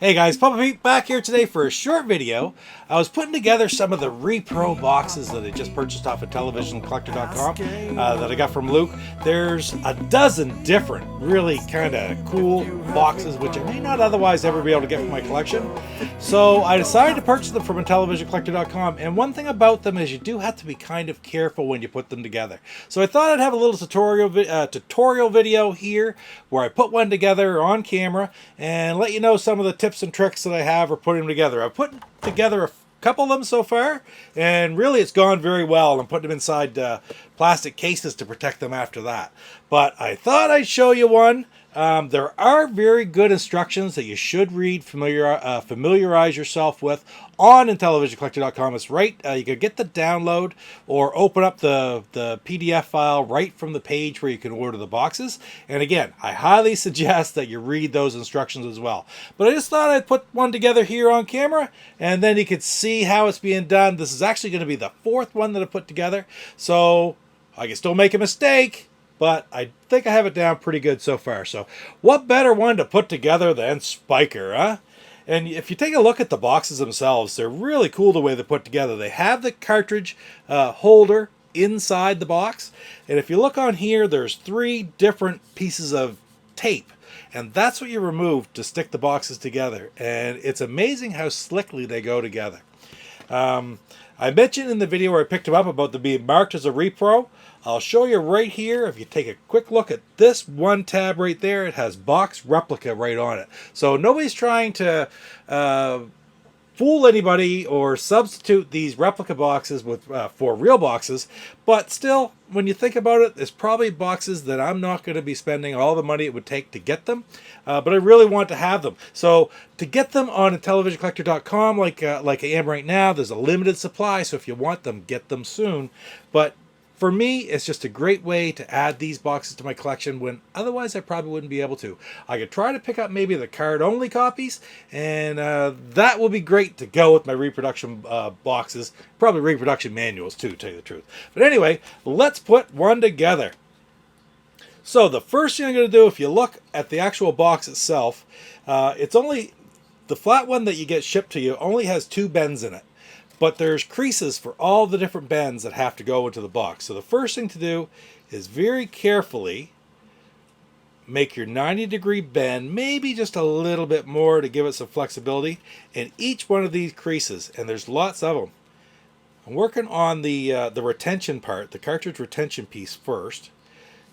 Hey guys, Papa Pete back here today for a short video. I was putting together some of the Repro boxes that I just purchased off of IntellivisionCollector.com that I got from Luke. There's a dozen different really kind of cool boxes which I may not otherwise ever be able to get from my collection. So I decided to purchase them from IntellivisionCollector.com, and one thing about them is you do have to be kind of careful when you put them together. So I thought I'd have a little tutorial video here where I put one together on camera and let you know some of the tips and tricks that I have for putting them together. I've put together a couple of them so far, and really it's gone very well. I'm putting them inside plastic cases to protect them after that. But I thought I'd show you one. There are very good instructions that you should read, familiarize yourself with on IntellivisionCollector.com. It's right, you can get the download or open up the PDF file right from the page where you can order the boxes. And again, I highly suggest that you read those instructions as well. But I just thought I'd put one together here on camera, and then you could see how it's being done. This is actually going to be the fourth one that I put together, so I can still make a mistake, but I think I have it down pretty good so far. So what better one to put together than Spiker, huh? And if you take a look at the boxes themselves, they're really cool the way they're put together. They have the cartridge holder inside the box. And if you look on here, there's 3 different pieces of tape. And that's what you remove to stick the boxes together. And it's amazing how slickly they go together. I mentioned in the video where I picked them up about them being marked as a repro. I'll show you right here. If you take a quick look at this one tab right there, it has box replica right on it. So nobody's trying to fool anybody or substitute these replica boxes with for real boxes. But still, when you think about it, there's probably boxes that I'm not going to be spending all the money it would take to get them. But I really want to have them. So to get them on IntellivisionCollector.com, like I am right now, there's a limited supply. So if you want them, get them soon. But for me, it's just a great way to add these boxes to my collection when otherwise I probably wouldn't be able to. I could try to pick up maybe the card-only copies, and that will be great to go with my reproduction boxes. Probably reproduction manuals too, to tell you the truth. But anyway, let's put one together. So the first thing I'm going to do, if you look at the actual box itself, it's only the flat one that you get shipped to you only has 2 bends in it. But there's creases for all the different bends that have to go into the box. So the first thing to do is very carefully make your 90-degree bend, maybe just a little bit more to give it some flexibility, in each one of these creases, and there's lots of them. I'm working on the retention part, the cartridge retention piece first.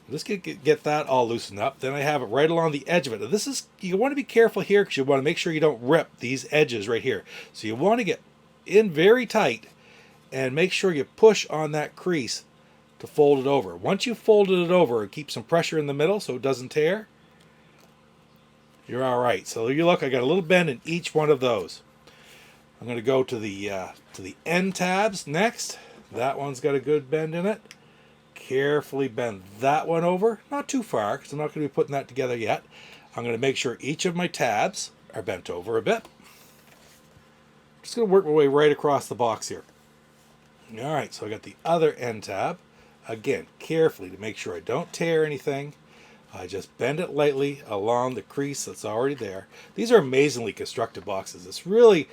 Let's get that all loosened up. Then I have it right along the edge of it. Now this is, you want to be careful here because you want to make sure you don't rip these edges right here. So you want to get in very tight and make sure you push on that crease to fold it over. Once you've folded it over, keep some pressure in the middle so it doesn't tear. You're all right. So you look, I got a little bend in each one of those. I'm going to go to the end tabs next. That one's got a good bend in it. Carefully bend that one over, not too far because I'm not going to be putting that together yet. I'm going to make sure each of my tabs are bent over a bit. Just going to work my way right across the box here. All right, so I got the other end tab. Again, carefully to make sure I don't tear anything. I just bend it lightly along the crease that's already there. These are amazingly constructed boxes. It's really,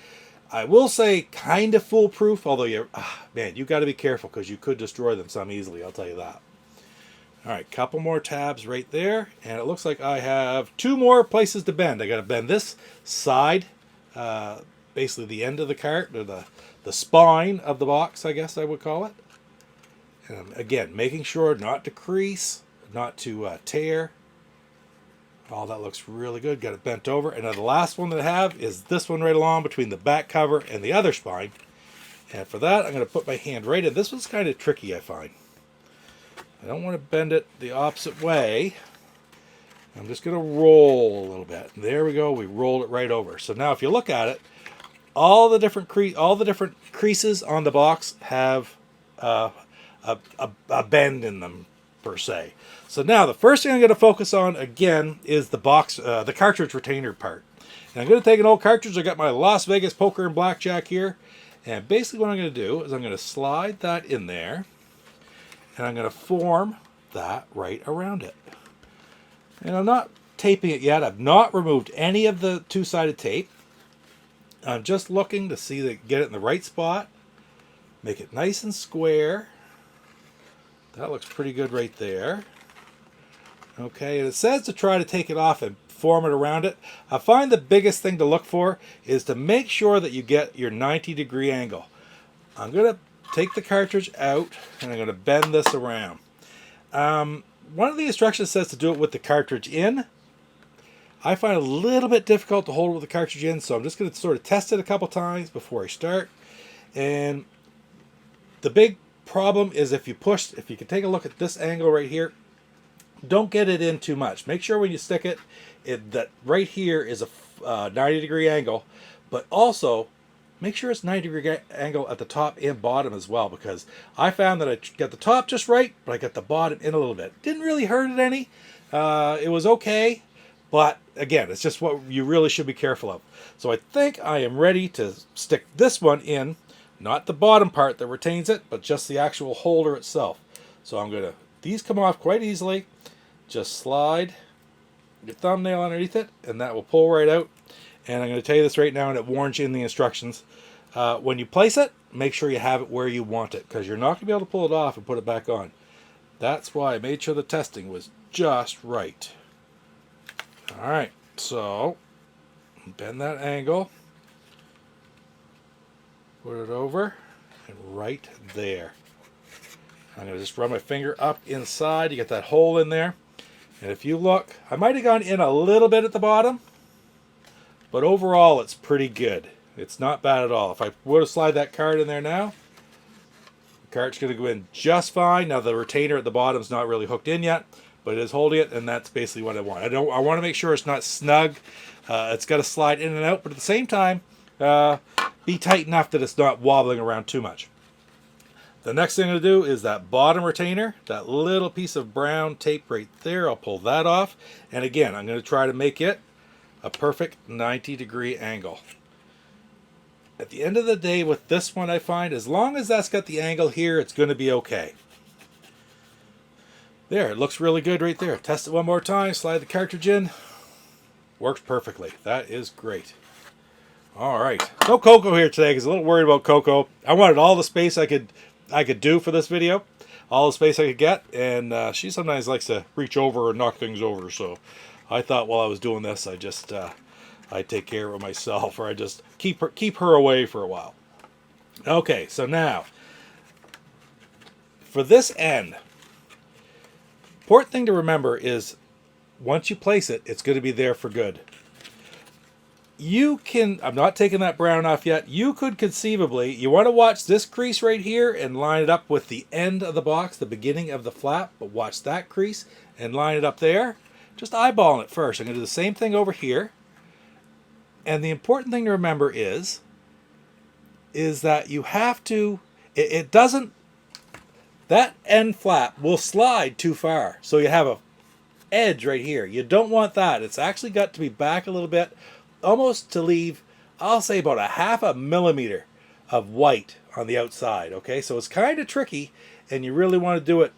I will say, kind of foolproof, although you got to be careful because you could destroy them some easily, I'll tell you that. All right, couple more tabs right there, and it looks like I have 2 more places to bend. I got to bend this side, basically the end of the cart, or the spine of the box, I guess I would call it. And again, making sure not to crease, not to tear. Oh, that looks really good. Got it bent over. And then the last one that I have is this one right along between the back cover and the other spine. And for that, I'm going to put my hand right in. This one's kind of tricky, I find. I don't want to bend it the opposite way. I'm just going to roll a little bit. There we go. We rolled it right over. So now if you look at it, all the different creases on the box have a bend in them per se. So now the first thing I'm going to focus on again is the box, the cartridge retainer part. And I'm going to take an old cartridge. I got my Las Vegas Poker and Blackjack here, and basically what I'm going to do is I'm going to slide that in there, and I'm going to form that right around it. And I'm not taping it yet. I've not removed any of the 2-sided tape. I'm just looking to see that get it in the right spot. Make it nice and square. That looks pretty good right there. Okay, and it says to try to take it off and form it around it. I find the biggest thing to look for is to make sure that you get your 90-degree angle. I'm going to take the cartridge out and I'm going to bend this around. One of the instructions says to do it with the cartridge in. I find it a little bit difficult to hold it with the cartridge in, so I'm just going to sort of test it a couple times before I start. And the big problem is if you can take a look at this angle right here, don't get it in too much. Make sure when you stick it, that right here is a 90-degree angle, but also make sure it's 90-degree angle at the top and bottom as well, because I found that I got the top just right, but I got the bottom in a little bit. Didn't really hurt it any. It was okay, but again, it's just what you really should be careful of. So I think I am ready to stick this one in, not the bottom part that retains it, but just the actual holder itself. So I'm going to, these come off quite easily. Just slide your thumbnail underneath it, and that will pull right out. And I'm going to tell you this right now, and it warns you in the instructions. When you place it, make sure you have it where you want it, because you're not going to be able to pull it off and put it back on. That's why I made sure the testing was just right. Alright, so bend that angle. Put it over, and right there. I'm going to just run my finger up inside. You get that hole in there. And if you look, I might have gone in a little bit at the bottom, but overall it's pretty good. It's not bad at all. If I were to slide that card in there now, the card's going to go in just fine. Now the retainer at the bottom is not really hooked in yet, but it is holding it, and that's basically what I want. I want to make sure it's not snug. It's got to slide in and out, but at the same time, be tight enough that it's not wobbling around too much. The next thing I'm going to do is that bottom retainer, that little piece of brown tape right there. I'll pull that off. And again, I'm going to try to make it a perfect 90-degree angle. At the end of the day with this one, I find as long as that's got the angle here, it's going to be okay. There, it looks really good right there. Test it one more time, slide the cartridge in. Works perfectly. That is great. All right. No Coco here today because I'm a little worried about Coco. I wanted all the space I could do for this video, all the space I could get, and she sometimes likes to reach over and knock things over, so I thought while I was doing this I'd take care of it myself, or I just keep her away for a while. Okay, so now for this end, important thing to remember is once you place it, it's going to be there for good. You can, I'm not taking that brown off yet, you could conceivably, you want to watch this crease right here and line it up with the end of the box, the beginning of the flap, but watch that crease and line it up there. Just eyeballing it first. I'm going to do the same thing over here. And the important thing to remember is that you have to, it doesn't, that end flap will slide too far. So you have a edge right here. You don't want that. It's actually got to be back a little bit, almost to leave, I'll say about a 0.5 millimeter of white on the outside. Okay, so it's kind of tricky, and you really want to do it.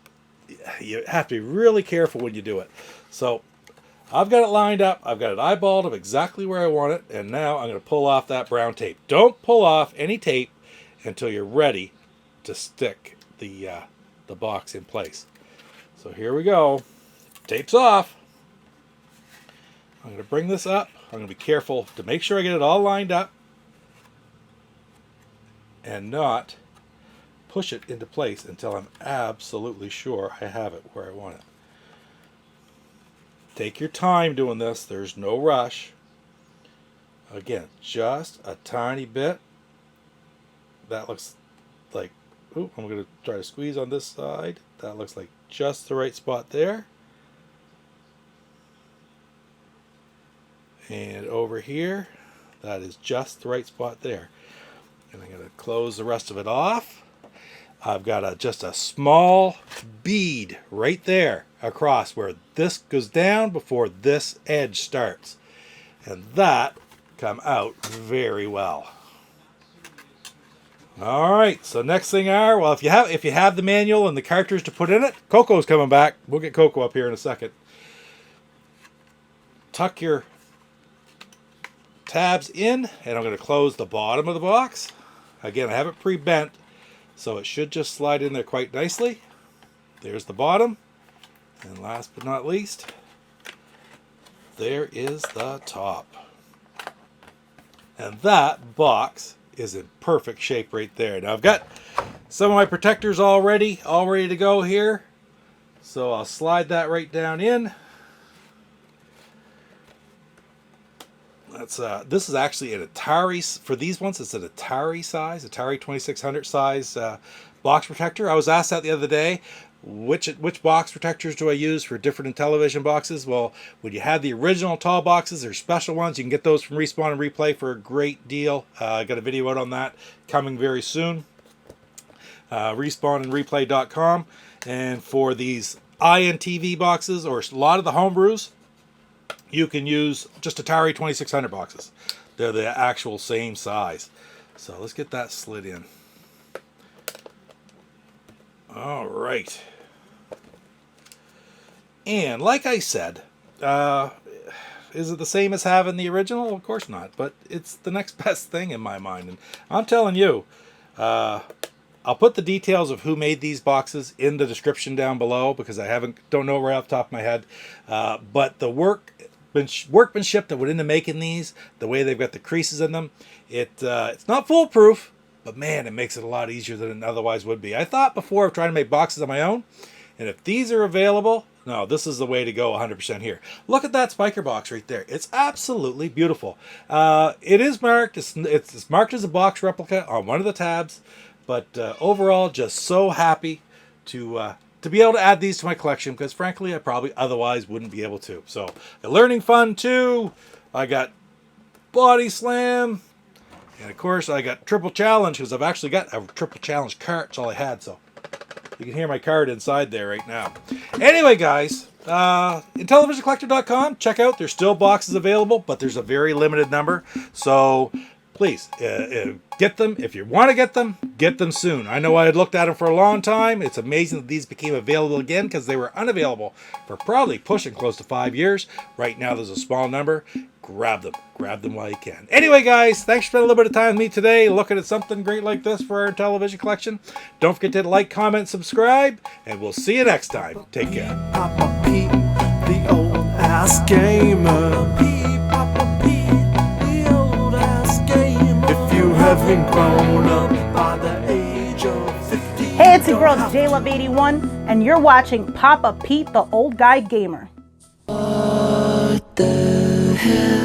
You have to be really careful when you do it. So I've got it lined up. I've got it eyeballed of exactly where I want it, and now I'm going to pull off that brown tape. Don't pull off any tape until you're ready to stick the box in place. So here we go. Tape's off. I'm going to bring this up. I'm going to be careful to make sure I get it all lined up and not push it into place until I'm absolutely sure I have it where I want it. Take your time doing this. There's no rush. Again, just a tiny bit. That looks like, ooh, I'm going to try to squeeze on this side. That looks like just the right spot there. And over here, that is just the right spot there. And I'm going to close the rest of it off. I've got just a small bead right there across where this goes down before this edge starts. And that come out very well. All right, so next thing well, if you have the manual and the cartridge to put in it, Coco's coming back. We'll get Coco up here in a second. Tuck tabs in, and I'm going to close the bottom of the box. Again, I have it pre-bent, so it should just slide in there quite nicely. There's the bottom. And last but not least, there is the top. And that box is in perfect shape right there. Now I've got some of my protectors all ready to go here. So I'll slide that right down in. This is actually an Atari, for these ones it's an Atari 2600 size box protector. I was asked that the other day, which box protectors do I use for different Intellivision boxes? Well, when you have the original tall boxes, there's special ones. You can get those from Respawn and Replay for a great deal. I got a video out on that coming very soon. Respawnandreplay.com. And for these INTV boxes, or a lot of the homebrews, you can use just Atari 2600 boxes. They're the actual same size. So let's get that slid in. All right. And like I said, is it the same as having the original? Of course not, but it's the next best thing in my mind. And I'm telling you, I'll put the details of who made these boxes in the description down below, because I don't know right off the top of my head. But the workmanship that went into making these, the way they've got the creases in them, it's not foolproof, but man, it makes it a lot easier than it otherwise would be. I thought before of trying to make boxes on my own, and if these are available, no, this is the way to go 100% here. Look at that spiker box right there. It's absolutely beautiful. It is marked, it's marked as a box replica on one of the tabs, but overall, just so happy to be able to add these to my collection, because frankly, I probably otherwise wouldn't be able to. So, the learning fun too. I got Body Slam, and of course, I got Triple Challenge, because I've actually got a Triple Challenge cart. That's all I had, so you can hear my card inside there right now. Anyway, guys, Intellivisioncollector.com. Check out. There's still boxes available, but there's a very limited number. So please get them. If you want to get them soon. I know I had looked at them for a long time. It's amazing that these became available again, because they were unavailable for probably pushing close to 5 years. Right now, there's a small number. Grab them while you can. Anyway, guys, thanks for spending a little bit of time with me today, looking at something great like this for our Intellivision collection. Don't forget to like, comment, subscribe, and we'll see you next time. Take care. Papa Pete, the old ass gamer. Papa Pete, the old ass gamer. If you haven't grown up by the age of 50. Hey, it's your girl JLove81, and you're watching Papa Pete, the old guy gamer. What the hell?